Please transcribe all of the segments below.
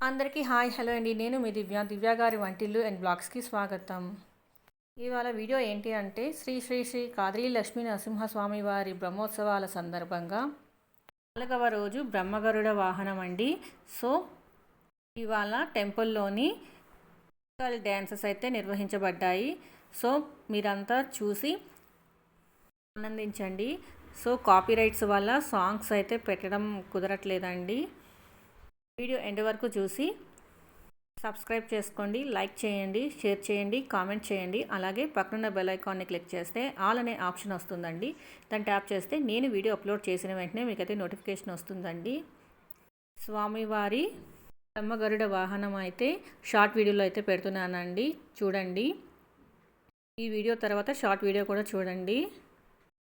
అందరికీ hi hello అండి. నేను మీ దివ్య గారి వంటిల్లు అండ్ బ్లాగ్స్కి స్వాగతం. ఇవాళ వీడియో ఏంటి అంటే శ్రీ శ్రీ శ్రీ కాద్రి లక్ష్మీ నరసింహస్వామి వారి బ్రహ్మోత్సవాల సందర్భంగా 4వ రోజు బ్రహ్మగరుడ వాహనం అండి. సో ఇవాళ టెంపుల్లోని డ్యాన్సెస్ అయితే నిర్వహించబడ్డాయి. సో మీరంతా చూసి ఆనందించండి. సో కాపీరైట్స్ వల్ల సాంగ్స్ అయితే పెట్టడం కుదరట్లేదండి. వీడియో ఎండ్ వరకు చూసి సబ్స్క్రైబ్ చేసుకోండి, లైక్ చేయండి, షేర్ చేయండి, కామెంట్ చేయండి. అలాగే పక్కనున్న బెల్ ఐకాన్ని క్లిక్ చేస్తే ఆల్ అనే ఆప్షన్ వస్తుందండి. దాన్ని ట్యాప్ చేస్తే నేను వీడియో అప్లోడ్ చేసిన వెంటనే మీకైతే నోటిఫికేషన్ వస్తుందండి. స్వామివారి బ్రహ్మగరుడ వాహనం అయితే షార్ట్ వీడియోలో అయితే పెడుతున్నానండి, చూడండి. ఈ వీడియో తర్వాత షార్ట్ వీడియో కూడా చూడండి.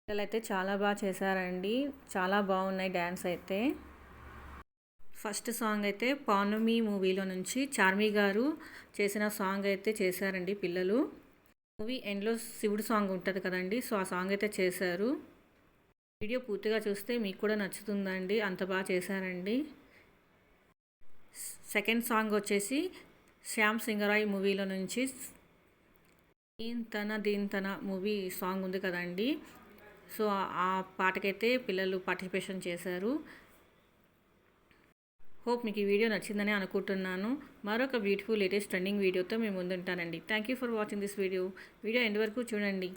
పిల్లలైతే చాలా బాగా చేశారండి, చాలా బాగున్నాయి డ్యాన్స్ అయితే. ఫస్ట్ సాంగ్ అయితే పౌర్ణమి మూవీలో నుంచి చార్మి గారు చేసిన సాంగ్ అయితే చేశారండి పిల్లలు. మూవీ ఎండ్లో శివుడు సాంగ్ ఉంటుంది కదండి, సో ఆ సాంగ్ అయితే చేశారు. వీడియో పూర్తిగా చూస్తే మీకు కూడా నచ్చుతుందండి, అంత బాగా చేశారండి. సెకండ్ సాంగ్ వచ్చేసి శ్యామ్ సింగరాయ్ మూవీలో నుంచి దీంతన మూవీ సాంగ్ ఉంది కదండి, సో ఆ పాటకైతే పిల్లలు పార్టిసిపేషన్ చేశారు. హోప్ మీకు ఈ వీడియో నచ్చిందని అనుకుంటున్నాను. మరొక బ్యూటిఫుల్ లేటెస్ట్ ట్రెండింగ్ వీడియోతో మేము ముందుంటానండి. Thank you for watching this video end వరకు చూడండి.